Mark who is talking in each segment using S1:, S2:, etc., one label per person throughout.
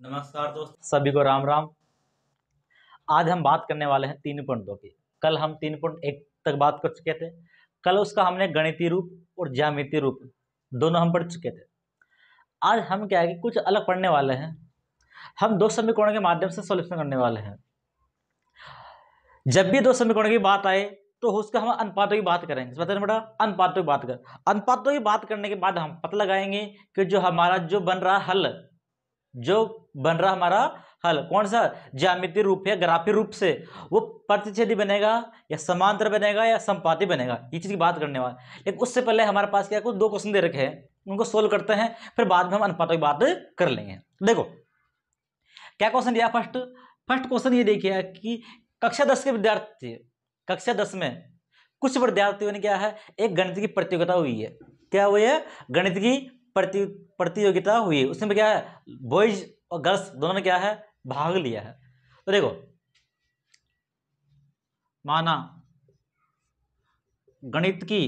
S1: नमस्कार दोस्त सभी को राम राम। आज हम बात करने वाले हैं 3.2 की। कल हम 3.1 तक बात कर चुके थे। कल उसका हमने गणितीय रूप और ज्यामितीय रूप दोनों हम पढ़ चुके थे। आज हम क्या है कि कुछ अलग पढ़ने वाले हैं। हम दो समीकरणों के माध्यम से सॉल्यूशन करने वाले हैं। जब भी दो समीकरणों की बात आए तो उसका हम अनुपातों की बात करेंगे। बताइए बेटा, अनुपातों की बात कर। अनुपातों की बात करने के बाद हम पता लगाएंगे कि जो हमारा जो बन रहा हमारा हल कौन सा ज्यामितीय रूप या ग्राफीय रूप से, वो प्रतिच्छेदी बनेगा या समांतर बनेगा या समपाती बनेगा। ये चीज की बात करने वाले। लेकिन उससे पहले हमारे पास क्या कुछ दो क्वेश्चन दे रखे हैं, उनको सोल्व करते हैं, फिर बाद में हम अनुपातों की बात कर लेंगे। देखो क्या क्वेश्चन दिया। फर्स्ट क्वेश्चन ये देखिए कि कक्षा 10 के विद्यार्थी, कक्षा 10 में कुछ विद्यार्थियों ने क्या है, एक गणित की प्रतियोगिता हुई है। क्या हुई है? गणित की प्रतियोगिता हुई है। उसमें क्या है, बॉयज और गर्ल्स दोनों ने क्या है, भाग लिया है। तो देखो, माना गणित की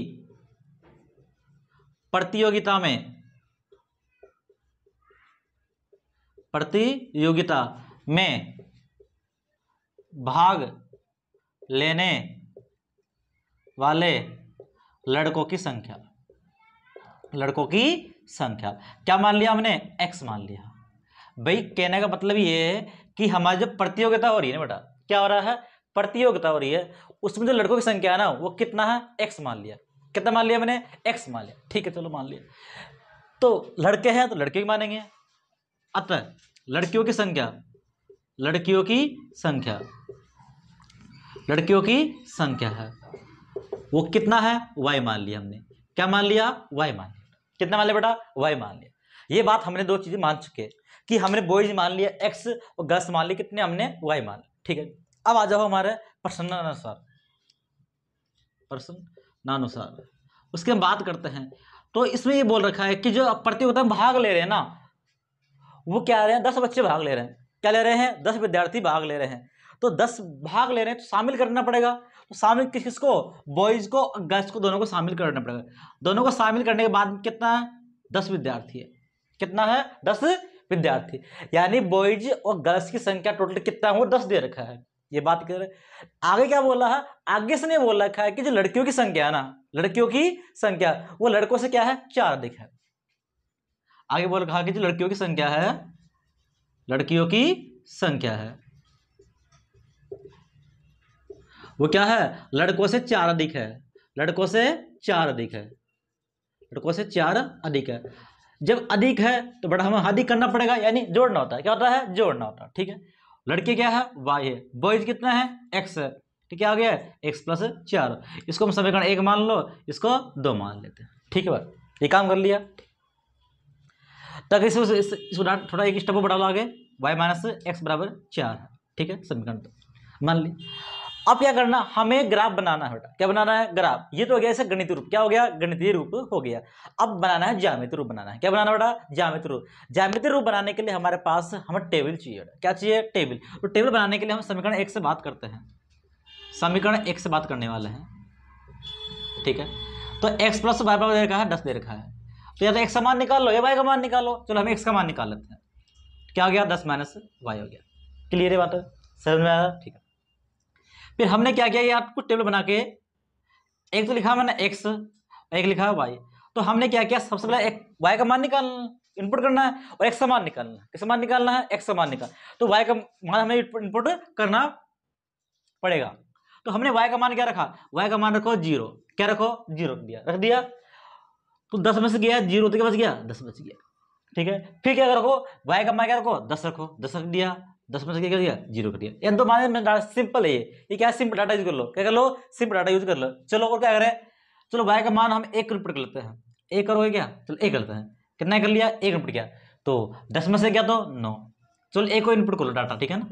S1: प्रतियोगिता में भाग लेने वाले लड़कों की संख्या क्या मान लिया हमने? x मान लिया। भाई कहने का मतलब ये है कि हमारी जो प्रतियोगिता हो रही है ना बेटा, क्या हो रहा है, प्रतियोगिता हो रही है, उसमें जो लड़कों की संख्या है ना, वो कितना है, x मान लिया। कितना मान लिया मैंने? x मान लिया। ठीक है, चलो मान लिया। तो लड़के हैं तो लड़के की मानेंगे। अतः लड़कियों की संख्या है वो कितना है, y मान लिया हमने। क्या मान लिया? y मान लिया। कितना मान लिया बेटा? y मान लिया। ये बात हमने दो चीजें मान चुके कि हमने बॉयज मान लिया x और गर्ल्स मान लिया कितने, हमने y मान लिया। ठीक है, अब आ जाओ हमारे प्रश्नानुसार उसके हम बात करते हैं। तो इसमें ये बोल रखा है कि जो प्रतियोगिता में भाग ले रहे हैं ना, वो क्या रहे हैं, 10 बच्चे भाग ले रहे हैं। क्या ले रहे हैं? 10 विद्यार्थी भाग ले रहे हैं। तो 10 भाग ले रहे हैं तो शामिल करना पड़ेगा। तो शामिल किसको? बॉयज को और गर्ल्स को, दोनों को शामिल करना पड़ेगा। दोनों को शामिल करने के बाद कितना है? 10 विद्यार्थी है। कितना है? 10 विद्यार्थी। यानी बॉयज और गर्ल्स की संख्या टोटल कितना है, वो 10 दे रखा है। ये बात कर रहे। आगे क्या बोला है? आगे से ने बोल रखा है कि जो लड़कियों की संख्या है ना, लड़कियों की संख्या वो लड़कों से क्या है, 4 अधिक है। आगे बोल रखा कि जो लड़कियों की संख्या है वो क्या है, लड़कों से 4 अधिक है। लड़कों से 4 अधिक है। जब अधिक है तो बड़ा हमें अधिक करना पड़ेगा, यानी जोड़ना होता है। क्या होता है? जोड़ना होता है। ठीक है, लड़के क्या है, y है, बॉयज कितना है, x है। ठीक है, आ गया x + 4। इसको हम समीकरण 1 मान लो, इसको 2 मान लेते हैं। ठीक है भाई, ये काम कर लिया। तक इसको थोड़ा एक स्टेप बढ़ा लो आगे, y - x = 4 है। ठीक है, समीकरण 2 मान ली। अब क्या करना, हमें ग्राफ बनाना है बेटा। क्या बनाना है? ग्राफ। ये तो हो गया ऐसे गणितीय रूप। क्या हो गया? गणितीय रूप हो गया। अब बनाना है ज्यामितीय रूप बनाना है। क्या बनाना बेटा? ज्यामितीय रूप। ज्यामितीय रूप बनाने के लिए हमारे पास हमें टेबल चाहिए। क्या चाहिए? टेबल। तो टेबल बनाने के लिए हम समीकरण 1 से बात करते हैं। समीकरण 1 से बात करने वाले हैं। ठीक है, तो x + y दे रखा है, 10 दे रखा है। तो या तो x का मान निकाल लो या y का मान निकालो। चलो हम x का मान निकाल लेते हैं। क्या हो गया? 10 - y हो गया। क्लियर है बात? समझ में आया? ठीक है, फिर हमने क्या किया, यार कुछ टेबल बना के, एक तो लिखा मैंने x, एक लिखा है y। तो हमने क्या किया, सबसे पहले एक y का मान निकालना, इनपुट करना है, और x का मान निकालना है। किसका मान निकालना है? x का मान निकाल। तो y का मान हमें इनपुट करना पड़ेगा। तो हमने y का मान क्या रखा? y का मान रखो 0। क्या रखो? 0 रख दिया। तो 10 में से गया 0 तो क्या बच गया? 10 बच गया। ठीक है, फिर क्या रखो, y का मान क्या रखो? 10 रखो। 10 रख दिया। 10 में से क्या दिया? 0 कर दिया। ये तो मान सिंपल है। ये क्या है? सिंपल डाटा यूज कर लो। क्या कर लो? सिंपल डाटा यूज कर लो। चलो और क्या करें, चलो y का मान हम 1 इनपुट कर लेते हैं। 1 करोगे क्या? चलो 1 करते हैं। कितना कर लिया? 1 इनपुट किया। तो 10 में से क्या? तो 9। चलो 1 को इनपुट कर लो डाटा। ठीक है ना,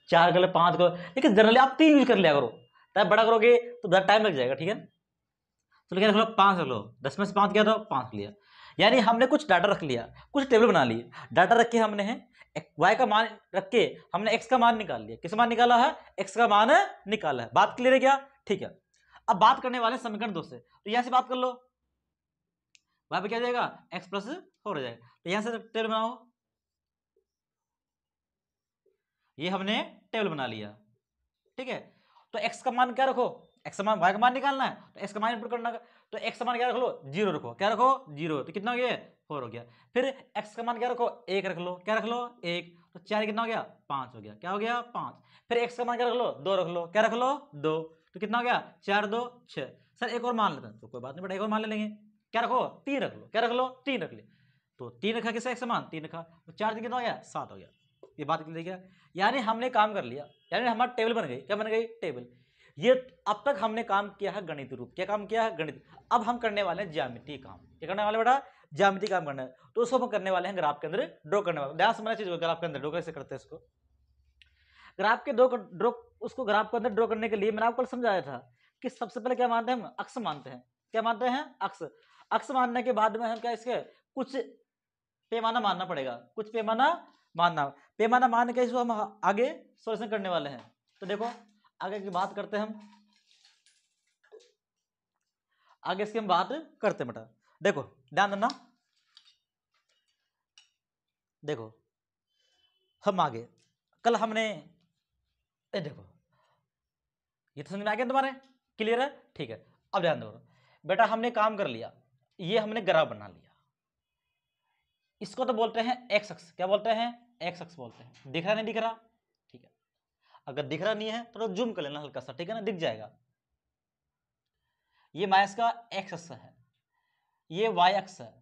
S1: 4 कर लो, 5 करो, लेकिन जनरली आप 3 यूज कर लिया करो। तब बड़ा करोगे तो ज़्यादा टाइम लग जाएगा। ठीक है, चलो क्या रख लो? 5 रख लो। 10 में से 5 किया तो 5 लिया। यानी हमने कुछ डाटा रख लिया, कुछ टेबल बना लिए। डाटा रख के हमने y का मान रख के हमने x का मान निकाल लिया। किस मान निकाला है? x का मान निकाला है। बात क्लियर है क्या? ठीक है, अब बात करने वाले समीकरण 2 से। तो यहां से बात कर लो, y पे क्या जाएगा? x + 4 हो जाएगा। तो यहां से टेबल बनाओ, ये हमने टेबल बना लिया, ठीक है। तो x का मान क्या रखो, x का मान y का मान निकालना है, तो x का मान इनपुट करना है। तो x का मान क्या रख लो, 0 रखो, क्या रखो 0, तो कितना हो गया 4 हो गया। फिर x का मान क्या रखो 1 रख लो, क्या रख लो 1, तो 4 कितना हो गया 5 हो गया, क्या हो गया 5। फिर x का मान क्या रख लो 2 रख लो, क्या रख लो 2, तो कितना हो गया 4 2 6। सर एक और मान लेते हैं, तो कोई बात नहीं बेटा एक और मान ले लेंगे, क्या रखो 3 रख लो, क्या रख लो 3 रख ले, तो 3 रखा किसका x का मान 3 रखा, तो 4 कितना हो गया 7 हो गया। ये बात क्लियर क्या, यानी हमने काम कर लिया, यानी हमारा टेबल बन गई, क्या बन गई टेबल। ये अब तक हमने काम किया है गणित रूप, क्या काम किया है गणित। अब हम करने वाले हैं ज्यामिति काम, क्या करने वाले बेटा ज्यामिति काम करना है, तो उसको हम करने वाले हैं ग्राफ के अंदर ड्रॉ करने वाले। ध्यान समझना चीज ग्राफ के अंदर ड्रॉ कैसे करते हैं इसको, ग्राफ के ड्रॉ उसको ग्राफ के अंदर ड्रॉ करने के लिए मैंने आपको समझाया था कि सबसे पहले क्या मानते हैं हम, अक्ष मानते हैं, क्या मानते हैं अक्ष। अक्ष मानने के बाद में हम क्या इसके कुछ पैमाना मानना पड़ेगा, कुछ पैमाना मानना, पैमाना मान के इसको हम आगे सॉल्यूशन करने वाले हैं। तो देखो आगे की बात करते हैं हम, आगे इसकी हम बात करते हैं बेटा। देखो ध्यान देना, देखो हम आगे कल हमने देखो ये तो समझ में आ गया तुम्हारे, क्लियर है, ठीक है। अब ध्यान दो बेटा, हमने काम कर लिया, ये हमने ग्राफ बना लिया, इसको तो बोलते हैं एक्स अक्ष, क्या बोलते हैं एक्स अक्ष बोलते हैं। दिख रहा नहीं दिख रहा, ठीक है। अगर दिख रहा नहीं है तो जूम कर लेना हल्का सा, ठीक है ना, दिख जाएगा। ये माइनस का एक्स अक्ष है, ये वाई अक्ष है,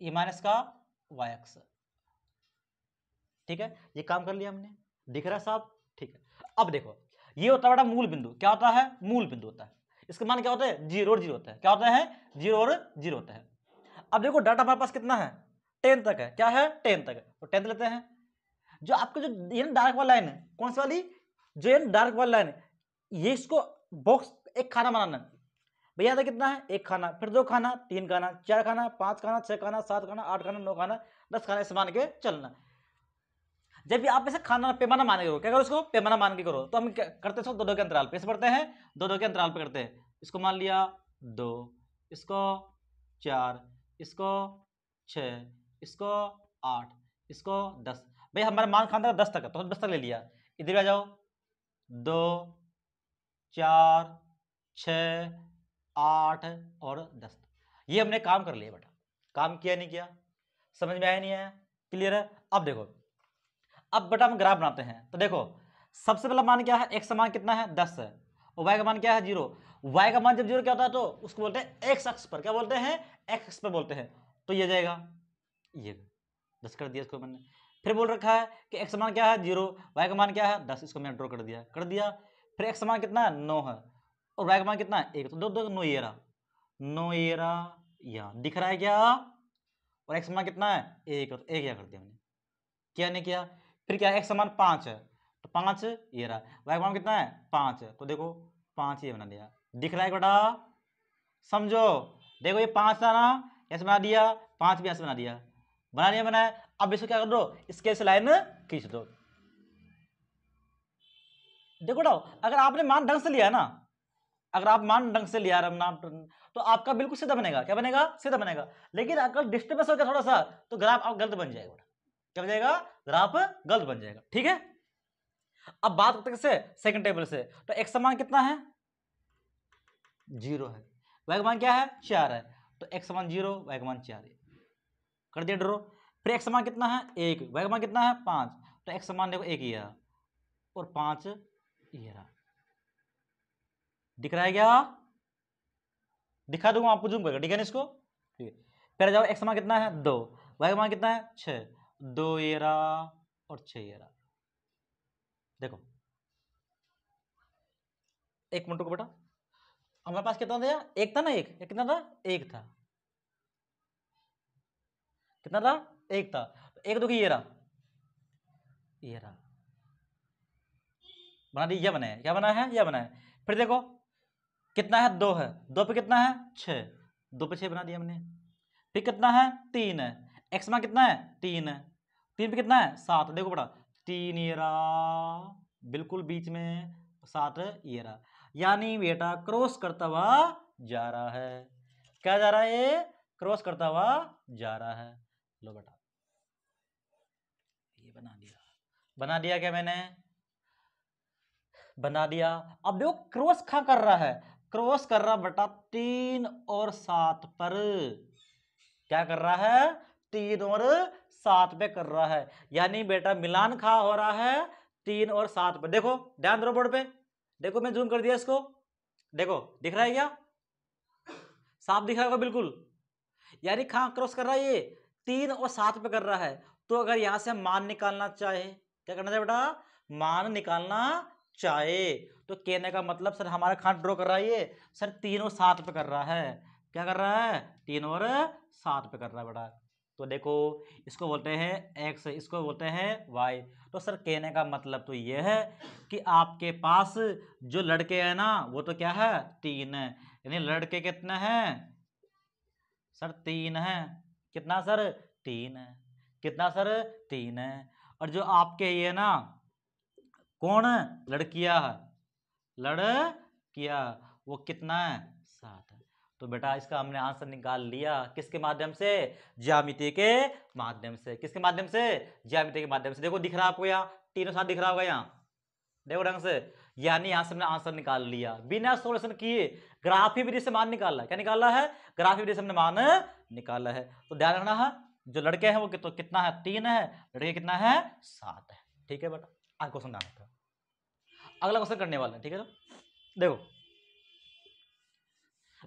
S1: ये माइनस का वाई अक्ष, ठीक है। ये काम कर लिया हमने, दिख रहा साहब, ठीक है। अब देखो ये होता है बेटा मूल बिंदु, क्या होता है मूल बिंदु होता है, इसका मान क्या होता है 0 और 0 होता है, क्या होता है 0 और 0 होता है। अब देखो डाटा हमारे पास कितना है 10 तक है, क्या है 10 तक है, तो 10 लेते हैं। जो आपका जो ये डार्क वाला लाइन है, कौन सी वाली, जो ये डार्क वाला लाइन है, ये इसको बॉक्स एक खाना बनाना है भैया, था कितना है एक खाना, फिर 2 खाना, 3 खाना, 4 खाना, 5 खाना, 6 खाना, 7 खाना, 8 खाना, 9 खाना, 10 खाना, ऐसे मान के चलना। जब भी आप ऐसे खाना पैमाना मान के करो, क्या करो इसको पैमाना मान के करो, तो हम क्या करते हैं 2-2 के अंतराल पे ऐसे पढ़ते हैं, 2-2 के अंतराल पे करते हैं। इसको मान लिया 2, इसको 4, इसको 6, इसको 8, इसको 10। भाई हमारा मान खाना 10 तक है तो 10 तक ले लिया। इधर आ जाओ 2 4 6 8 और 10, ये हमने काम कर लिया बेटा। काम किया नहीं किया, समझ में आया नहीं आया, क्लियर है। अब देखो, अब बेटा हम ग्राफ बनाते हैं, तो देखो सबसे पहला मान क्या है, एक्स का मान कितना है 10 है, और वाई का मान क्या है 0। वाई का मान जब 0 क्या होता है तो उसको बोलते हैं एक्स अक्ष पर, क्या बोलते हैं एक्स अक्ष पर बोलते हैं, तो ये जाएगा, ये 10 कर दिया इसको मैंने। फिर बोल रखा है कि एक्स मान क्या है 0, वाई का मान क्या है 10, इसको मैंने ड्रॉ कर दिया। फिर एक्स मान कितना है 9 है, और वाई का मान कितना है 1, तो 2 2 9 ये रहा, 9 ये रहा, यहाँ दिख रहा है क्या, और एक्स मान कितना है 1, तो 1 क्या कर दिया हमने, क्या नहीं किया। फिर क्या एक्स मान 5 है, तो 5 ये रहा, वाई मान कितना है 5 है, तो देखो 5 ये बना दिया, दिख रहा है बेटा, समझो। देखो ये 5 था ना, ऐसे बना दिया, 5 भी ऐसे बना दिया, बनाया। अब इसको क्या कर दो, इसके से लाइन खींच दो। देखो ना, अगर आपने मान ढंग से लिया ना, अगर आप मान ढंग से लिया नाम, तो आपका बिल्कुल सीधा बनेगा, क्या बनेगा सीधा बनेगा। लेकिन अगर डिस्टर्बेंस हो गया थोड़ा सा, तो ग्राफ आप गलत बन जाएगा, क्या बन जाएगा ग्राफ गलत बन जाएगा, ठीक है। अब बात करते हैं सेकंड टेबल से, तो एक्स का मान कितना है 0 है, वाई का मान क्या है 4 है, तो एक्स का मान 0, वाई का मान 4 है, कर दिया ड्रॉ। फिर एक्स का मान कितना है 1, वाई का मान कितना है 5, तो एक्स का मान देखो 1 ये रहा, और 5 ये रहा, दिख रहा है क्या, दिखा दूंगा आपको जूम करके, ठीक है ना इसको, ठीक है। फिर जाओ एक्स का मान कितना है 2, वाई का मान कितना है 6, 2 ये रहा और 6 ये रहा। देखो एक मिनट को बेटा, हमारे पास कितना था, एक था ना, एक कितना था, एक था, कितना था एक था, तो एक 2 की ये रहा, बना दी, ये बना है, क्या बना है ये बना है। फिर देखो कितना है 2 है, 2 पे कितना है 6, 2 पे 6 बना दिया हमने। फिर कितना है 3 है, एक्स में कितना है 3 है, 3 पे कितना है 7, देखो बेटा 3 ये रहा, बिल्कुल बीच में 7 ये रहा, यानी बेटा क्रॉस करता हुआ जा रहा है, क्या जा रहा है ये क्रॉस करता हुआ जा रहा है। लो बेटा ये बना दिया क्या मैंने? बना दिया। अब देखो क्रॉस कहाँ कर रहा है, क्रॉस कर रहा बेटा 3 और 7 पर। क्या कर रहा है? 3 और 7 पे कर रहा है, यानी बेटा मिलान कहाँ हो रहा है? 3 और 7 पे। देखो ध्यान दो बोर्ड पे, देखो मैं जूम कर दिया इसको, देखो दिख रहा है क्या? साफ दिख रहा होगा बिल्कुल। यानी कहाँ क्रॉस कर रहा है? ये 3 और 7 पे कर रहा है। तो अगर यहां से मान निकालना चाहे, क्या करना चाहिए बेटा? मान निकालना चाहे, तो कहने का मतलब सर हमारा कहाँ ड्रॉ कर रहा है ये? सर 3 और 7 पे कर रहा है। क्या कर रहा है? 3 और 7 पे कर रहा है बेटा। तो देखो इसको बोलते हैं x, इसको बोलते हैं y। तो सर कहने का मतलब तो ये है कि आपके पास जो लड़के हैं ना वो तो क्या है? 3 है, यानी लड़के कितने हैं? सर 3 है। कितना सर? 3 है। कितना सर? 3 है। और जो आपके ये ना कौन है? लड़कियां है, लड़कियां, वो कितना है? 7 है। तो बेटा इसका हमने आंसर निकाल लिया, किसके माध्यम से? ज्यामिति के माध्यम से। किसके माध्यम से? ज्यामिति के माध्यम से। देखो दिख रहा है आपको यहाँ 3 और 7 दिख रहा होगा यहाँ, देखो ढंग से। यानी यहां से हमने आंसर निकाल लिया बिना सोल्यूशन किए, ग्राफी विधि से मान निकाला। क्या निकाला है? ग्राफी विधि से हमने मान निकाला है। तो ध्यान रखना है, जो लड़के हैं वो कितना है? 3 है, लड़के कितना है? 7 है। ठीक है बेटा, आज क्वेश्चन ध्यान रखो, अगला क्वेश्चन करने वाला है। ठीक है, तो देखो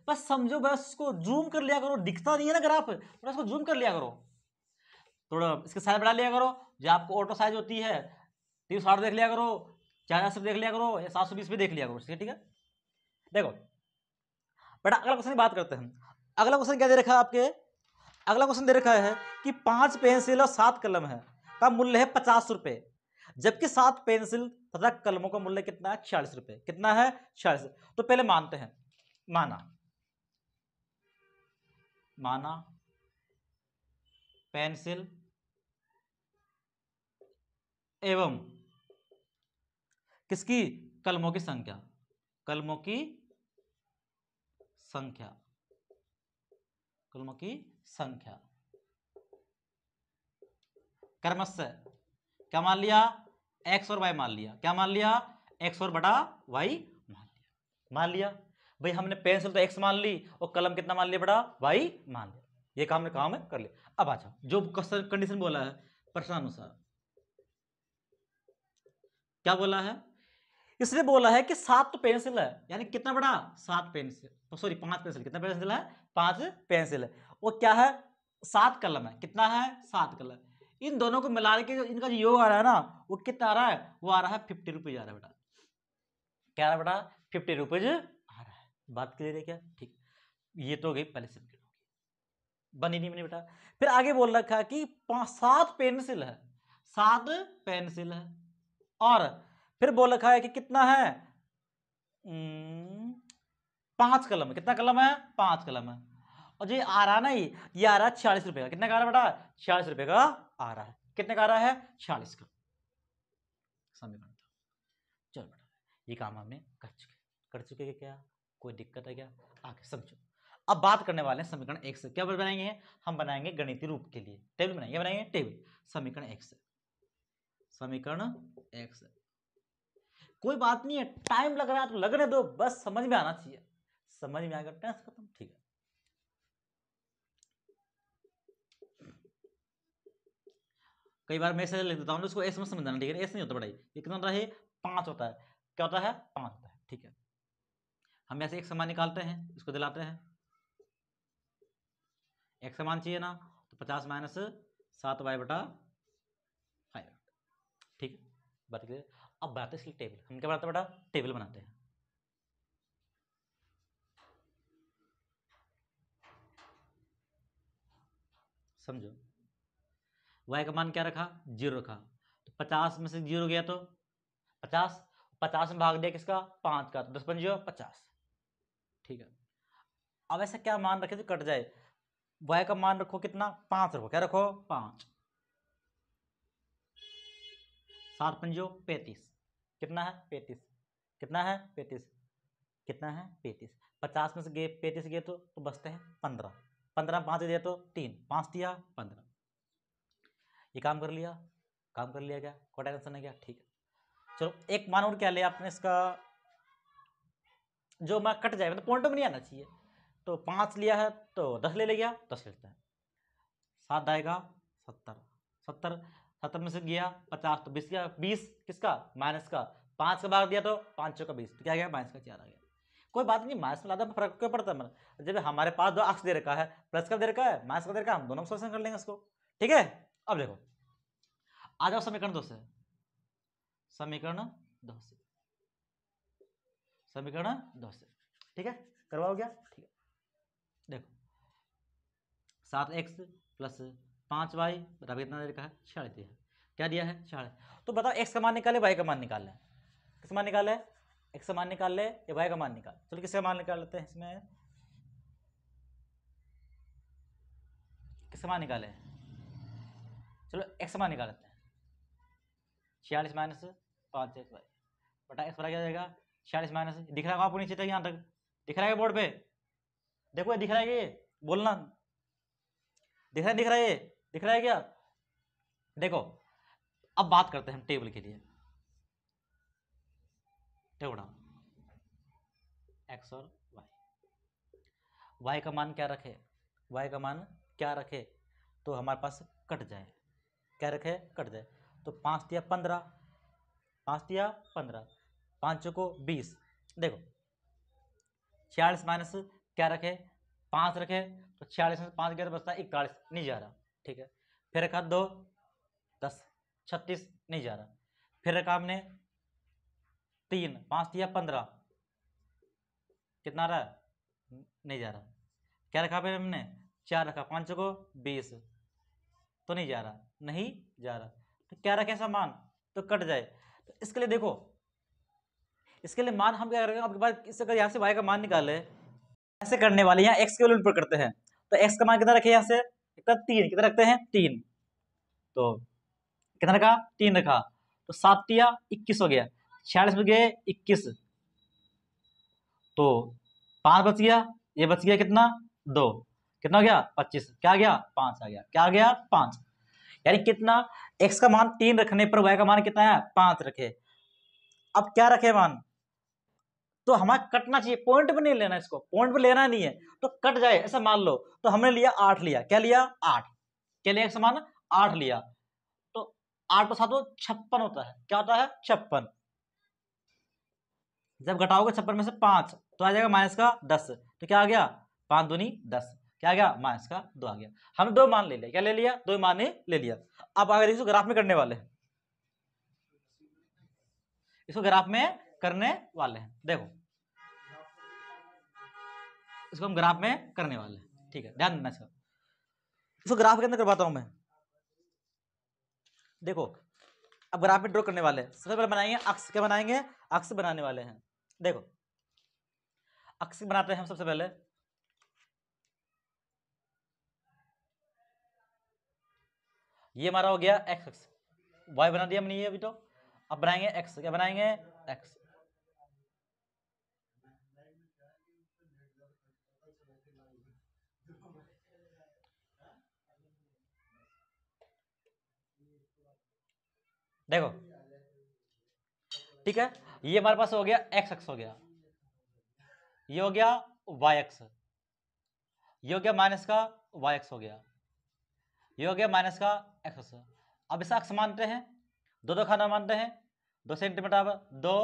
S1: बस समझो, बस इसको जूम कर लिया करो, दिखता नहीं है ना ग्राफ, थोड़ा इसको जूम कर लिया करो, थोड़ा इसके साइज बढ़ा लिया करो। जो आपको ऑटो साइज होती है 360 देख लिया करो, 480 देख लिया करो, या 720 भी देख लिया करो। ठीक है, देखो बेटा अगला क्वेश्चन की बात करते हैं। अगला क्वेश्चन क्या दे रखा है आपके? अगला क्वेश्चन दे रखा है कि 5 पेंसिल और 7 कलम है का मूल्य है 50 रुपए, जबकि 7 पेंसिल तथा कलमों का मूल्य कितना है? 46 रुपए। कितना है? 46। तो पहले मानते हैं, माना पेंसिल एवं किसकी? कलमों की संख्या, कलमों की संख्या, कलमों की संख्या क्रमशः क्या मान लिया? x और y मान लिया। क्या मान लिया? x और बटा y मान लिया। भाई हमने पेंसिल तो x मान ली और कलम कितना मान लिया बेटा? y मान लिया। ये काम ने काम है कर लिया। अब अच्छा, जो कंडीशन बोला है प्रश्नानुसार, क्या बोला है? इसने बोला है कि 7 तो पेंसिल है, यानी कितना बड़ा? 7 पेंसिल, सॉरी 5 पेंसिल। कितना पेंसिल है? 5 पेंसिल है। और क्या है? 7 कलम है। कितना है? 7 कलम। इन दोनों को मिला के जो इनका जो योग आ रहा है ना, वो कितना आ रहा है? वो आ रहा है 50 रुपीज आ रहा है बेटा। क्या आ रहा है बेटा? 50 रुपीज आ रहा है। बात क्लियर है क्या? ठीक, ये तो हो गई पहले सिंपल, बनी नहीं बनी बेटा। फिर आगे बोल रखा है कि 7 पेंसिल है, 7 पेंसिल है, और फिर बोल रखा है कि कितना है? 5 कलम है। कितना कलम है? 5 कलम है। और जो आ रहा है ना, ये आ रहा है 46 रुपए का। कितने का आ रहा है बेटा? 46 रुपए का आ रहा है। कितने का आ रहा है? 46 का। समीकरण था। चलो बेटा, ये काम हमने कर चुके क्या? कोई दिक्कत है क्या? आगे समझो। अब बात करने वाले हैं समीकरण 1 से। क्या बनाएंगे? हम बनाएंगे गणितीय रूप के लिए टेबल बनाएंगे। बनाएंगे टेबल समीकरण 1 से। समीकरण 1 से कोई बात नहीं है, टाइम लग रहा है तो लगने दो, बस समझ में आना चाहिए। समझ में आएगा टेंस खत्म। ठीक है, कई बार मैं ऐसे लिख देता हूँ, उसको ऐसे में समझना। ठीक है, ऐसे नहीं होता बड़ा, ये कितना होता है? 5 होता है। क्या होता है? 5 होता है। ठीक है, हम ऐसे एक समान निकालते हैं, इसको दिलाते हैं। एक समान चाहिए ना, तो 50 माइनस 7y बटा 5। ठीक है, बात क्लियर। अब बात है इसकी टेबल। हम क्या बनाते हैं बेटा? टेबल बनाते हैं। समझो, y का मान क्या रखा? 0 रखा। तो 50 में से 0 गया तो 50, 50 में भाग दिया किसका? 5 का, तो 10 पंजे 50। ठीक है, अब ऐसा क्या मान रखे जो कट जाए? y का मान रखो कितना? 5 रखो। क्या रखो? 5। 7 पंजो 35। कितना है? 35। कितना है? 35। कितना है? 35। 50 में से गए 35 गए तो बचते हैं 15। 15 5 दिया तो 3, 5 दिया 15। ये काम कर लिया। काम कर लिया क्या, कोटा आंसर है क्या, ठीक है। चलो एक मान और क्या ले आपने इसका, जो मैं कट जाए मतलब पॉइंट में नहीं आना चाहिए, तो 5 लिया है तो 10 ले लिया, 10 लेते हैं, 7 आएगा 70, 70 70 में से गया 50 तो 20 गया, 20 किसका माइनस का, 5 का भाग दिया तो 5 चौका 20 तो क्या गया माइनस का 4 आ गया। कोई बात नहीं, माइनस में ज़्यादा फर्क क्यों पड़ता है, जब हमारे पास दो अक्ष दे रखा है, प्लस का दे रखा है माइनस का दे रखा है, हम दोनों सोल्यूशन कर लेंगे इसको, ठीक है। अब देखो आ जाओ समीकरण 2 से, समीकरण 2 से, समीकरण 2 से, ठीक है करवाओ क्या, ठीक है। देखो 7x प्लस 5y बराबर कितना दे रखा है 46 दिया है, क्या दिया है 46। तो बताओ x का मान निकाले y का मान निकाल लें, किसका मान निकाले, x का मान निकाल ले या y का मान निकाल, चलो किसका मान निकाल लेते हैं, इसमें किसका मान निकाले, चलो x का मान निकाल लेते हैं, 46 माइनस 5x बटा x बड़ा क्या जाएगा 46 माइनस, दिख रहा है आपको नीचे तक, यहाँ तक दिख रहा है बोर्ड पे, देखो दिख रहा है ये, बोलना दिख रहा है, दिख रहा है ये, दिख रहा है क्या, देखो अब बात करते हैं हम टेबल के लिए, टेबल x और y का मान क्या रखे, y का मान क्या रखे तो हमारे पास कट जाए, क्या रखे कट जाए, तो 5 दिया 15, 5 दिया 15, 5 को 20, देखो 46 माइनस क्या रखे 5 रखे, तो 46 में 5 गया तो बचता 41 नहीं जा रहा, ठीक है। फिर रखा 2 10 36 नहीं जा रहा, फिर रखा हमने 3 5 दिया 15, कितना रहा नहीं जा रहा, क्या रखा फिर हमने 4 रखा, 5 को 20 तो नहीं जा रहा, नहीं जा रहा, तो क्या रखे सामान तो कट जाए, तो इसके लिए देखो, इसके लिए मान हम क्या करेंगे, आपके पास इससे अगर यहाँ से y का मान निकाले, ऐसे करने वाले यहाँ x के वैल्यू पर करते हैं, तो x का मान कितना रखे यहाँ से, कितना 3, कितना रखते हैं 3, तो कितना रखा 3 रखा, तो 7 या 21 हो गया, 46 में गए 21, तो 5 बच गया, ये बच गया कितना 2, कितना हो गया 25, क्या गया 5 आ गया, क्या आ गया 5, यानी कितना x का मान 3 रखने पर y का मान कितना है 5 रखे। अब क्या रखे मान, तो हमारा कटना चाहिए, पॉइंट पे नहीं लेना, इसको पॉइंट पे लेना नहीं है तो कट जाए, ऐसा मान लो, तो हमने लिया 8 लिया, क्या लिया 8, क्या लिया x मान 8 लिया, तो 8 तो 7 56 होता है, क्या होता है 56, जब घटाओगे 56 में से 5 तो आ जाएगा माइनस का 10, तो क्या आ गया 5 दूनी 10, क्या आ गया माइनस का 2 आ गया, हमने 2 मान ले लिया, क्या ले लिया 2 मान ले लिया। अब अगर इसको ग्राफ में करने वाले हैं, इसको ग्राफ में करने वाले हैं, देखो इसको हम ग्राफ में करने वाले हैं, ठीक है ध्यान देना इसको ग्राफ के अंदर करवाता हूं मैं, देखो अब ग्राफ में ड्रॉ करने वाले हैं, सबसे पहले बनाएंगे अक्ष, क्या बनाएंगे अक्ष बनाने वाले हैं, देखो अक्ष बनाते हैं हम सबसे पहले, ये हमारा हो गया एक्स अक्ष, वाई बना दिया हमने ये अभी, तो अब बनाएंगे एक्स, क्या बनाएंगे एक्स, देखो ठीक है, ये हमारे पास हो गया एक्स अक्ष हो गया, ये हो गया वाई अक्ष, ये हो गया माइनस का वाई अक्ष हो गया, ये हो गया माइनस का एक्स अक्ष। अब इसे अक्ष मानते हैं, दो दो खाना मानते हैं, 2 सेंटीमीटर 2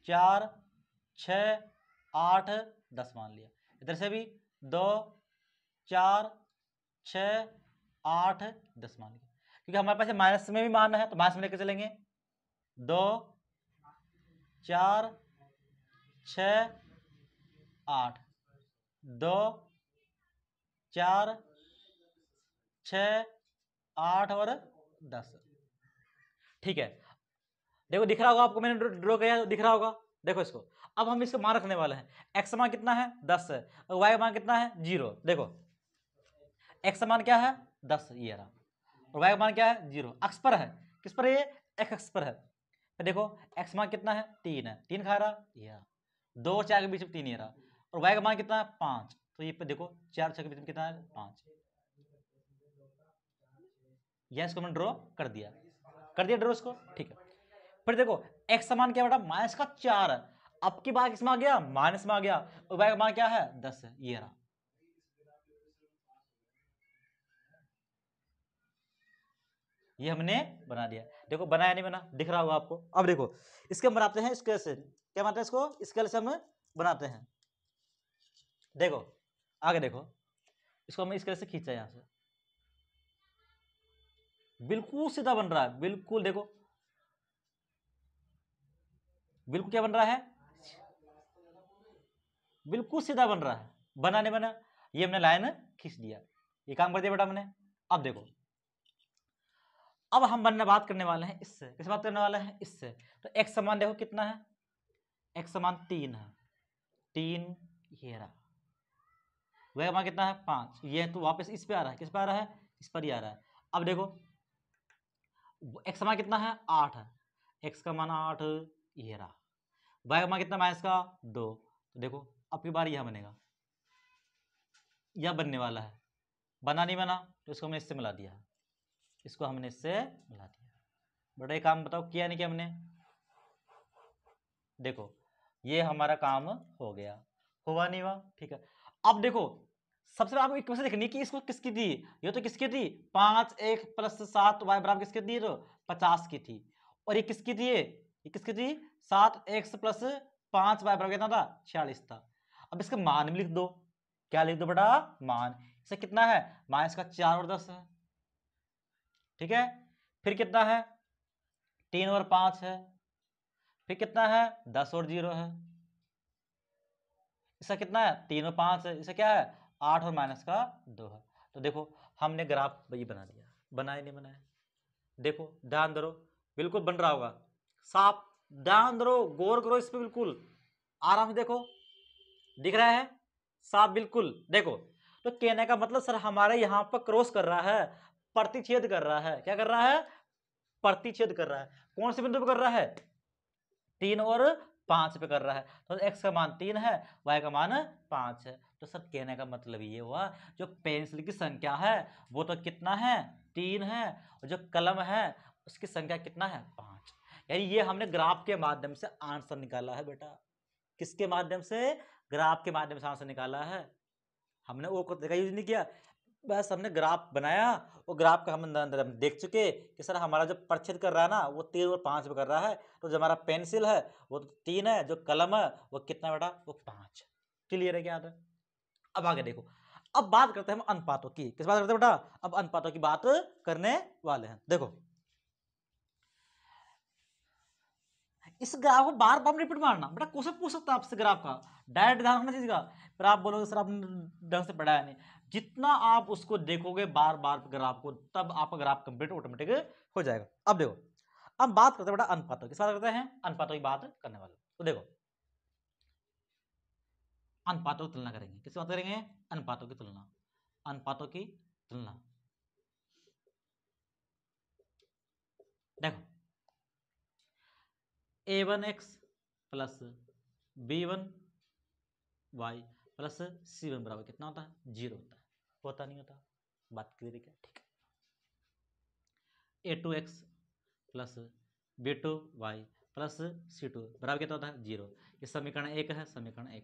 S1: 4 6 8 10 मान लिया, इधर से भी 2 4 6 8 10 मान लिया, क्योंकि हमारे पास माइनस में भी मान है तो माइनस में लेकर चलेंगे, 2 4 6 8 2 4 6 8 और 10, ठीक है। देखो दिख रहा होगा आपको, मैंने ड्रॉ किया दिख रहा होगा, देखो इसको, अब हम इसको मान रखने वाले हैं, एक्स मान कितना है 10 है, और वाई मान कितना है 0, देखो एक्स मान क्या है 10 ये रहा, और वाई मान क्या है 0, अक्ष पर है, किस पर ये एक्स अक्ष पर है, तो देखो एक्स मान कितना है 3 है, 3 खा रहा ये रहा, 2 और 4 के बीच में 3 ये रहा, और वाई का मान कितना है 5, तो ये पे देखो 4 6 के बीच में कितना है 5, यह इसको मैंने ड्रॉ कर दिया, कर दिया ड्रॉ इसको, ठीक है। फिर देखो x समान क्या बेटा, माइनस का 4 है। अब की बार किसमें आ गया, माइनस में आ गया, और y का मान क्या है 10 है, ये रहा। ये हमने बना दिया। देखो बनाया नहीं बना, दिख रहा होगा आपको। अब देखो इसके हम बनाते हैं स्केल से, क्या बनाते हैं इसको, स्केल से हम बनाते हैं। देखो आगे देखो, इसको हम स्केल से खींचा यहां से, बिल्कुल सीधा बन रहा है, बिल्कुल देखो बिल्कुल क्या बन रहा है, बिल्कुल सीधा बन रहा है। बना नहीं बना, ये हमने लाइन खींच दिया, ये काम कर दिया बेटा हमने। अब देखो अब हम बात करने वाले हैं इससे, किस बात करने वाले हैं इससे। तो x समान देखो कितना है, x समान 3 है, 3 ये रहा, वह मान कितना है 5, ये तो वापस इस पे आ रहा है, किस पे आ रहा है, इस पर ही आ रहा है। अब देखो x मान कितना है 8 है, x का मान 8 ये रहा, y का मान कितना माइनस का 2। तो देखो अब की बार यह बनेगा, यह बनने वाला है। बना नहीं बना, तो इसको हमने इससे मिला दिया, इसको हमने इससे मिला दिया। बड़ा एक काम बताओ किया नहीं किया हमने, देखो ये हमारा काम हो गया, हुआ नहीं हुआ, ठीक है। अब देखो सबसे पहले आपको एक क्वेश्चन देखनी कि इसको किसकी थी, ये तो किसकी थी 5 x प्लस 7 y बराबर किसकी थी, तो 50 की थी। और ये किसकी थी, ये किसकी थी 7 x प्लस 5 y बराबर कितना था 46 था। अब इसका मान भी लिख दो, क्या लिख दो बेटा, मान। इसे कितना है माइनस का 4 और 10 है, ठीक है। फिर कितना है 3 और 5 है, फिर कितना है 10 और 0 है, इसका कितना है 3 और 5 है, इसका क्या है 8 और माइनस का 2 है। तो देखो हमने ग्राफ वही बना दिया, बनाया नहीं बनाया, देखो ध्यान दो, बिल्कुल बन रहा होगा साफ, ध्यान दो गौर करो इस पे, बिल्कुल आराम से देखो, दिख रहा है साफ बिल्कुल। देखो तो कहने का मतलब सर हमारे यहां पर क्रॉस कर रहा है, प्रतिच्छेद कर रहा है, क्या कर रहा है, प्रतिच्छेद कर रहा है। कौन से बिंदु पर कर रहा है, 3 और 5 पे कर रहा है। तो x का मान 3 है, y का मान 5 है। तो सर कहने का मतलब ये हुआ जो पेंसिल की संख्या है वो तो कितना है 3 है, और जो कलम है उसकी संख्या कितना है 5। यानी ये हमने ग्राफ के माध्यम से आंसर निकाला है बेटा, किसके माध्यम से, ग्राफ के माध्यम से आंसर निकाला है। हमने वो का यूज नहीं किया, बस हमने ग्राफ बनाया, वो ग्राफ का हम अंदर हम देख चुके कि सर हमारा जो परिच्छेद कर रहा है ना वो 3 और 5 पे कर रहा है। तो जो हमारा पेंसिल है वो तो 3 है, जो कलम है वो कितना बेटा, वो 5। क्लियर है क्या। अब आगे देखो, अब बात करते हैं हम अनुपातों की, किस बात करते हैं बेटा, अब अनुपातों की बात करने वाले हैं। देखो इस ग्राफ को बार बार रिपीट मारना, बेटा क्वेश्चन पूछ सकता है आपसे ग्राफ का, डायरेक्ट ध्यान रखना चीज का। फिर आप बोलोगे सर आपने ढंग से पढ़ाया नहीं, जितना आप उसको देखोगे बार बार ग्राफ को तब आपका ग्राफ कंप्लीट ऑटोमेटिक हो जाएगा। अब देखो अब बात करते हैं बेटा अनुपातों की, किस बात करते हैं, अनुपातों की बात करने वाले। तो देखो अनुपातों की तुलना करेंगे, किस बात करेंगे, अनुपातों की तुलना, अनुपातों की तुलना। देखो a1x plus b1y plus c1 बराबर कितना होता है 0 होता नहीं होता, बात क्लियर है क्या, ठीक है। a2x plus b2y plus c2 बराबर कितना होता है 0, ये समीकरण 1 है, समीकरण 1।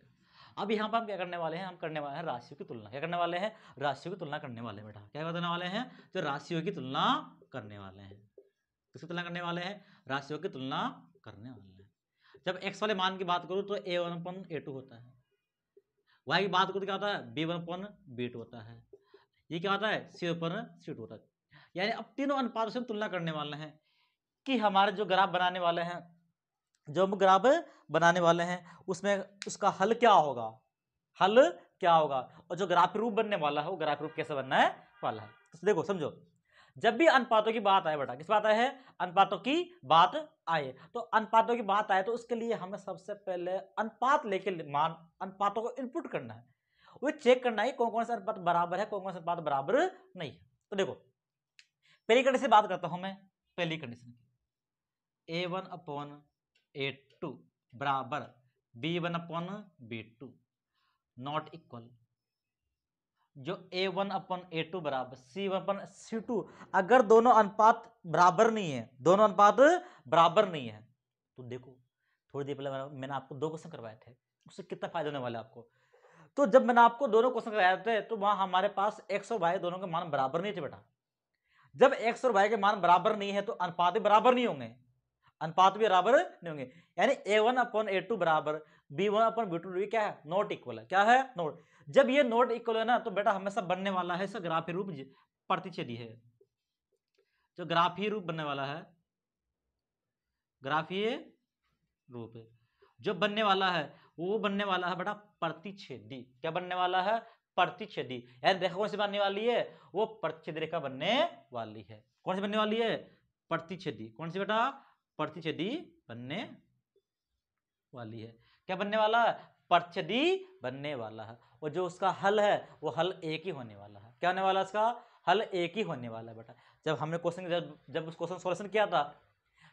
S1: अब यहाँ पर हम क्या करने वाले हैं, हम करने वाले हैं राशियों की तुलना, क्या करने वाले हैं, राशियों की तुलना करने वाले हैं बेटा, क्या करने वाले हैं, जो राशियों की तुलना करने वाले हैं, किसकी तुलना करने वाले हैं, राशियों की तुलना करने वाले हैं। जब x वाले मान की बात करूं तो a1/a2 होता है, y की बात करूं तो क्या होता है b1/b2 होता है, ये क्या होता है c1/c2 होता है। यानी अब तीनों अनुपातों से तुलना करने वाले हैं कि हमारे जो ग्राफ बनाने वाले हैं, जो हम ग्राफ बनाने वाले हैं उसमें उसका हल क्या होगा, हल क्या होगा, और जो ग्राफ रूप बनने वाला है वो ग्राफ रूप कैसे बनना है वाला है। तो देखो समझो, जब भी अनुपातों की बात आए बेटा, किस बात आए है, अनुपातों की बात आए, तो अनुपातों की बात आए तो उसके लिए हमें सबसे पहले अनुपात लेके मान अनुपातों को इनपुट करना है, वो चेक करना है कौन कौन सा अनुपात बराबर है, कौन कौन सा अनुपात बराबर नहीं है। तो देखो पहली कंडीशन से बात करता हूं मैं, पहली कंडीशन की a1/a2 बराबर b1/b2 नॉट इक्वल जो A1/A2 बराबर C1/C2, अगर दोनों अनुपात बराबर नहीं है, दोनों अनुपात बराबर नहीं है, तो देखो थोड़ी देर पहले मैंने आपको 2 क्वेश्चन करवाए थे, उससे कितना फायदा होने वाला है आपको। तो जब मैंने आपको दोनों क्वेश्चन कराए थे तो वहां हमारे पास x और y दोनों के मान बराबर नहीं थे बेटा। जब x और y के मान बराबर नहीं है तो अनुपात भी बराबर नहीं होंगे, अनुपात भी बराबर नहीं होंगे, यानी A1/A2 बराबर B1/B2 क्या है, नॉट इक्वल है। क्या है, नॉट। जब ये नॉट इक्वल है ना तो बेटा हमेशा बनने वाला है इसका ग्राफीय रूप प्रतिच्छेदी है। जो ग्राफीय रूप बनने वाला है, ग्राफीय रूप जो बनने वाला है वो बनने वाला है बेटा प्रतिच्छेदी। क्या बनने वाला है, प्रतिच्छेदी। यानी देखो कौन सी बनने वाली है, वो प्रतिच्छेदी रेखा बनने वाली है। कौन सी बनने वाली है, प्रतिच्छेदी। कौन सी बेटा, प्रतिच्छेदी बनने वाली है। क्या बनने वाला है, प्रतिच्छेदी बनने वाला है। और जो उसका हल है वो हल एक ही होने वाला है। क्या होने वाला है, उसका हल एक ही होने वाला है बेटा। जब हमने क्वेश्चन जब उस क्वेश्चन सॉल्यूशन किया था,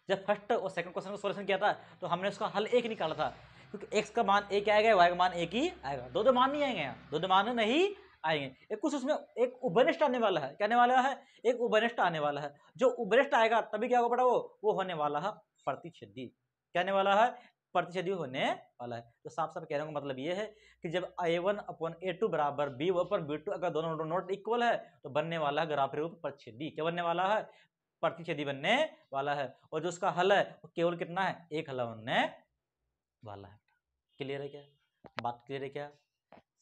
S1: जब फर्स्ट और सेकंड क्वेश्चन का सॉल्यूशन किया था तो हमने उसका हल एक निकाला था, क्योंकि x का मान एक आएगा, y का मान एक ही आएगा, दो मान नहीं आएंगे, यहाँ दो मान नहीं आएंगे। एक कुछ उसमें एक उभयनिष्ठ आने वाला है। क्या आने वाला है, एक उभयनिष्ठ आने वाला है। जो उभयनिष्ठ आएगा तभी क्या होगा बेटा, वो होने वाला है प्रतिच्छेदी। क्या आने वाला है, प्रतिच्छेदी होने वाला है। तो साफ साफ कहने का मतलब ये है कि जब A1/A2 बराबर B1/B2 अगर दोनों नॉट इक्वल है तो बनने वाला है ग्राफीय रूप प्रतिच्छेदी। क्या बनने वाला है, प्रतिच्छेदी बनने वाला है। और जो उसका हल है वो केवल कितना है, एक हल बनने वाला है। क्लियर है क्या, बात क्लियर है क्या,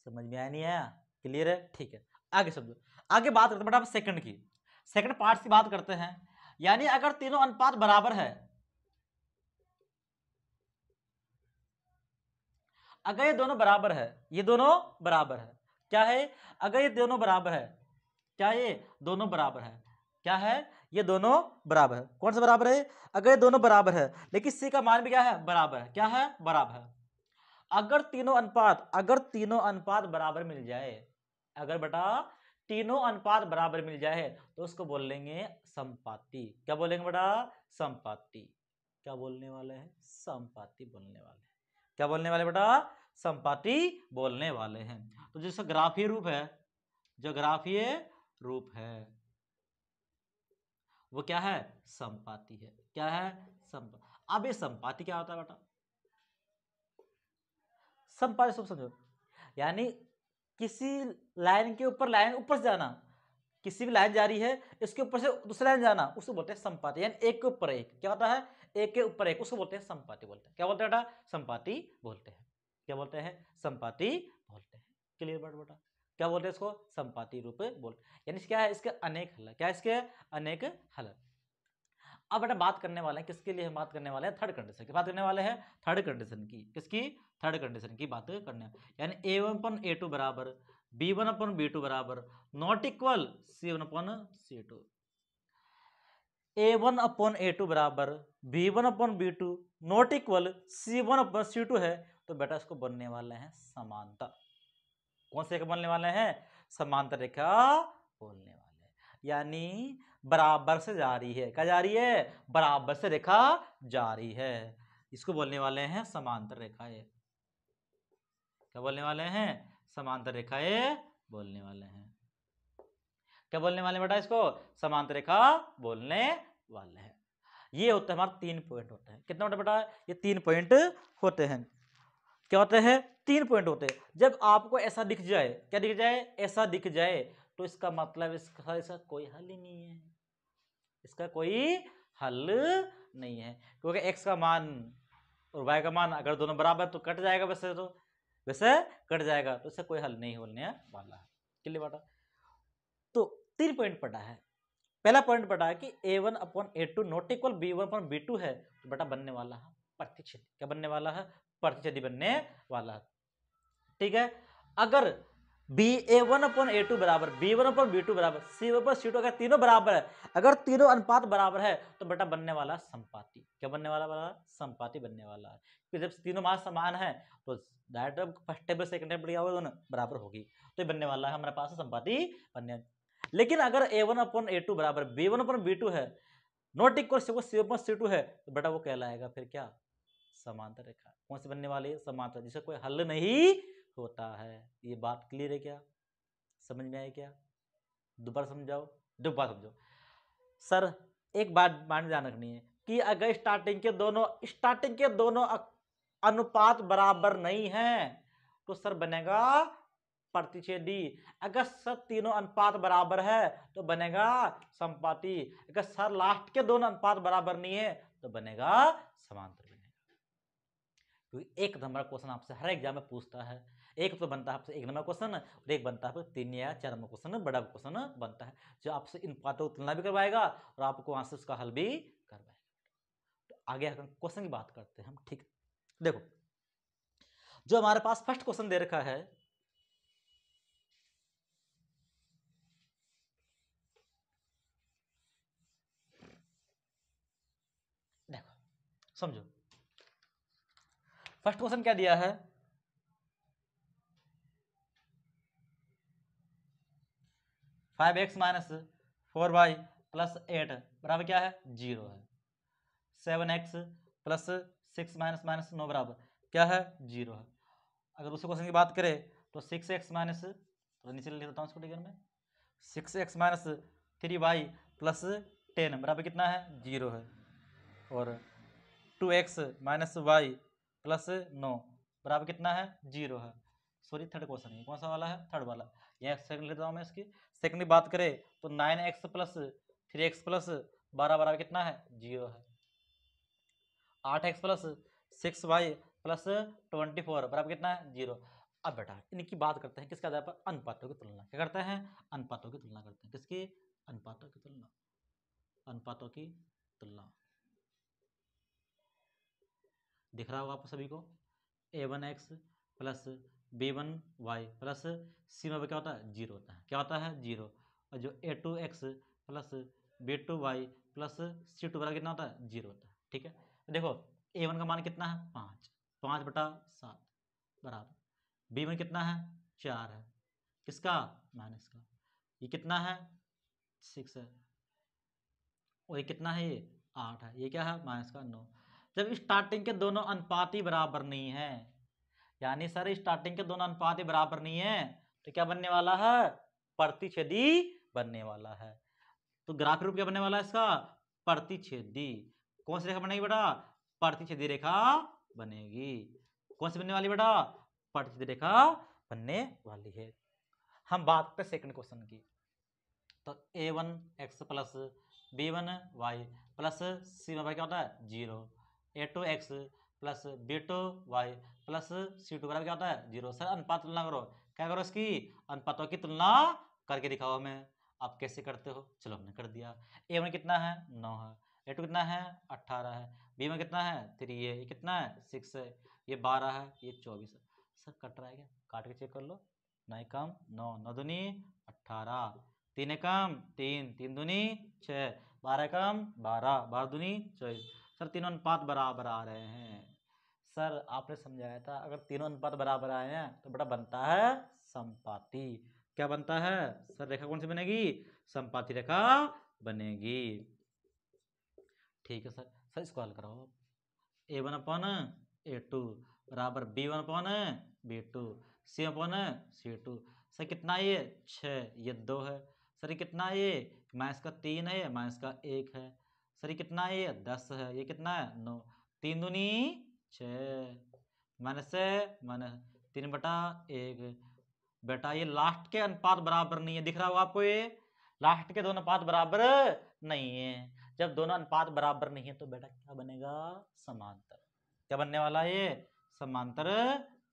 S1: समझ में आया नहीं आया, क्लियर है, ठीक है। आगे समझो, आगे बात करते हैं बेटा सेकंड की, सेकंड पार्ट की बात करते हैं। यानी अगर तीनों अनुपात बराबर है, अगर ये दोनों बराबर है, ये दोनों बराबर है, क्या है, अगर ये दोनों बराबर है, क्या ये दोनों बराबर है, क्या है, ये दोनों बराबर है। कौन सा बराबर है, अगर ये दोनों बराबर है, लेकिन सी का मान भी क्या है, बराबर है। क्या है, बराबर है। अगर तीनों अनुपात बराबर मिल जाए, अगर बेटा तीनों अनुपात बराबर मिल जाए तो उसको बोल लेंगे समपाती। क्या बोलेंगे बेटा, समपाती। क्या बोलने वाले हैं, समपाती बोलने वाले हैं। क्या बोलने वाले बेटा, समपाती बोलने वाले हैं। तो जिसका ग्राफीय रूप है, जो ग्राफीय रूप है वो क्या है, समपाती है। क्या है, अब ये समपाती क्या होता है बेटा, समपाती सब समझो, यानी किसी लाइन के ऊपर लाइन ऊपर से जाना, किसी भी लाइन जा रही है इसके ऊपर से दूसरी लाइन जाना, उसको बोलते हैं समपाती। यानी एक के ऊपर एक, क्या होता है, एक के ऊपर एक, उसको बोलते हैं समपाती बोलते हैं। क्या बोलते हैं बेटा, समपाती बोलते हैं। क्या बोलते हैं, समपाती बोलते हैं। क्लियर बात बेटा, क्या बोलते हैं इसको, समपाती रूप बोलते हैं। यानी क्या है, इसके अनेक हल है। क्या है, इसके अनेक हल है। अब बेटा बात करने वाले हैं किसके लिए, हम बात करने वाले हैं थर्ड कंडीशन की, बात करने वाले हैं थर्ड कंडीशन की। किसकी, थर्ड कंडीशन की बात करने, यानी A1/A2 बराबर B1/B2 बराबर नॉट इक्वल C1/C2। A1/A2 बराबर B1/B2 नॉट इक्वल C1/C2 है तो बेटा इसको बनने वाले हैं समांतर। कौन से बनने वाले हैं, समांतर रेखा बोलने वाले हैं। यानी बराबर से जा रही है, क्या जा रही है, बराबर से रेखा जा रही है, इसको बोलने वाले हैं समांतर रेखाएं। क्या बोलने वाले हैं, समांतर रेखाएं बोलने वाले हैं। क्या बोलने वाले बेटा, इसको समांतर रेखा बोलने वाले हैं। ये होता है हमारा 3 पॉइंट होते हैं। कितना होता है बेटा, ये 3 पॉइंट होते हैं। क्या होते हैं, 3 पॉइंट होते हैं। जब आपको ऐसा दिख जाए, क्या दिख जाए, ऐसा दिख जाए तो इसका मतलब इसका कोई हल ही नहीं है, इसका कोई हल नहीं है। क्योंकि x का मान और y का मान अगर दोनों बराबर तो कट जाएगा, वैसे कट जाएगा, तो इससे कोई हल नहीं होने वाला है। क्लियर बेटा, तो 3 पॉइंट पढ़ा है। पहला पॉइंट पढ़ा है कि A1/A2 नॉट इक्वल B1/B2 है तो बेटा बनने वाला है प्रतिच्छेदी। क्या बनने वाला है, प्रतिच्छेदी बनने वाला है। ठीक है, अगर A1/A2 बराबर B1/B2 बराबर C1/C2 अगर तीनों बराबर है, अगर तीनों अनुपात बराबर है तो बेटा बनने वाला संपाती। क्या बनने वाला, संपाती बनने वाला है। कि जब तीनों मान समान है तो direct first table second table क्या होगा, दोनों बराबर होगी, तो ये बनने वाला है हमारे पास संपाती बनने। लेकिन अगर A1/A2 बराबर B1/B2 है, नॉट इक्वल C1/C2 है तो बेटा वो कहलाएगा फिर क्या, समांतर रेखा। कौन सी बनने वाली है, समांतर, जिसका कोई हल नहीं होता है। ये बात क्लियर है क्या, समझ में आया क्या? दोबारा समझाओ, दोबारा समझो। सर एक बात मान ध्यान रखनी है कि अगर स्टार्टिंग के दोनों अनुपात बराबर नहीं है तो सर बनेगा प्रतिच्छेदी। अगर सर तीनों अनुपात बराबर है तो बनेगा समपाती। अगर सर लास्ट के दोनों अनुपात बराबर नहीं है तो बनेगा समांतर बनेगा। क्योंकि एक नंबर क्वेश्चन आपसे हर एग्जाम में पूछता है। एक तो बनता है आपसे एक नंबर क्वेश्चन और एक बनता है 3 या 4 नंबर क्वेश्चन, बड़ा क्वेश्चन बनता है जो आपसे इन अनुपातों की तुलना भी करवाएगा और आपको वहां से उसका हल भी करवाएगा। तो आगे क्वेश्चन की बात करते हैं हम। ठीक, देखो जो हमारे पास फर्स्ट क्वेश्चन दे रखा है, देखो समझो फर्स्ट क्वेश्चन क्या दिया है, 5x माइनस 4y प्लस 8 बराबर क्या है 0 है। 7x प्लस 6 माइनस माइनस 9 बराबर क्या है 0 है। अगर उसी क्वेश्चन की बात करें तो 6x माइनस, तो नीचे लिख देता हूँ इसको टिकर में, 6x माइनस 3y प्लस 10 बराबर कितना है 0 है। और 2x माइनस वाई प्लस 9 बराबर कितना है 0 है। सॉरी थर्ड क्वेश्चन है, कौन सा वाला है, थर्ड वाला। यहाँ सेकंड लेता हूँ मैं इसकी। सेकंड की बात करें तो 9x प्लस 3x प्लस 12 बराबर कितना है 0 है। 8x प्लस 6y प्लस 24 बराबर कितना है 0। अब बेटा इनकी बात करते हैं किसके आधार पर, अनुपातों की तुलना। क्या करते हैं, अनुपातों की तुलना करते हैं। किसकी, अनुपातों की तुलना, अनुपातों की तुलना। दिख रहा होगा आपको सभी को, a1x plus b1y plus c में क्या होता है 0 होता है। क्या होता है 0। और जो a2x plus b2y plus c2 बराबर कितना होता है 0 होता है। ठीक है, तो देखो a1 का मान कितना है 5/7 बराबर, b1 कितना है 4 है, किसका माइनस का, ये कितना है 6 है, और ये कितना है ये 8 है, ये क्या है माइनस का 9। जब स्टार्टिंग के दोनों अनुपात ही बराबर नहीं है, यानी सर स्टार्टिंग के दोनों अनुपात ही बराबर नहीं है तो क्या बनने वाला है, प्रतिच्छेदी बनने वाला है। तो ग्राफिक रूप क्या बनने वाला है इसका, प्रतिच्छेदी। कौन सी रेखा बनेगी बेटा, प्रतिच्छेदी रेखा बनेगी। कौन सी बनने वाली बेटा, प्रतिच्छेदी रेखा बनने वाली है। हम बात करते हैं सेकंड क्वेश्चन की। तो a1x plus b1y plus c1y क्या होता है 0। a2x plus b2y plus c2 बराबर क्या होता है 0। सर अनुपात तुलना करो, क्या करो इसकी, अनुपातों की तुलना करके दिखाओ हमें। आप कैसे करते हो, चलो हमने कर दिया। a1 कितना है 9 है, a2 कितना है 18 है, b1 कितना है 3 है, ये कितना है 6 है, ये 12 है, ये 24 है। सर कट रहा है क्या, काट के चेक कर लो। 9 कम 9, 9 दूनी 18, 3 कम 3, 3 दूनी 6, 12 कम 12, 12 दूनी 24। सर तीनों अनुपात बराबर आ रहे हैं। सर आपने समझाया था अगर तीनों अनुपात बराबर आए हैं तो बेटा बनता है समपाती। क्या बनता है सर, रेखा कौन सी बनेगी, समपाती रेखा बनेगी। ठीक है सर, सर इसको हल कराओ। a1 अपॉन a2 बराबर b1 upon b2 c upon c2। Sir कितना ये 6, ये 2 है। सर ये कितना है, ये माइनस का 3 है, माइनस का 1 है। सर ये कितना है, ये 10 है, ये कितना है 9, 3 दूनी 6, माइनस से माइनस 3/1। बेटा ये लास्ट के अनुपात बराबर नहीं है, दिख रहा होगा आपको, ये लास्ट के दोनों अनुपात बराबर नहीं है। जब दोनों अनुपात बराबर नहीं है तो बेटा क्या बनेगा, समांतर। क्या बनने वाला है, ये समांतर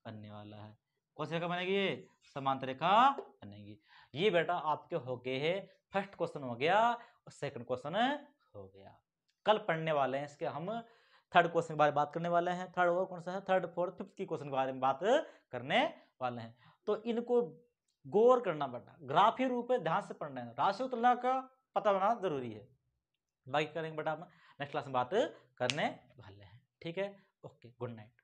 S1: बनने वाला है। कौन सी रेखा बनेगी, ये समांतर रेखा बनेगी। ये बेटा आपके हो गए है, फर्स्ट क्वेश्चन हो गया और सेकंड क्वेश्चन हो गया। कल पढ़ने वाले हैं इसके हम थर्ड क्वेश्चन के बारे में बात करने वाले हैं। थर्ड और कौन सा है, थर्ड फोर्थ फिफ्थ की क्वेश्चन के बारे में बात करने वाले हैं। तो इनको गौर करना बेटा, ग्राफीय रूप में ध्यान से पढ़ना है, राशियों तुलना का पता बनाना जरूरी है। बाकी करेंगे बेटा हम नेक्स्ट क्लास में बात करने वाले हैं। ठीक है, ओके, गुड नाइट।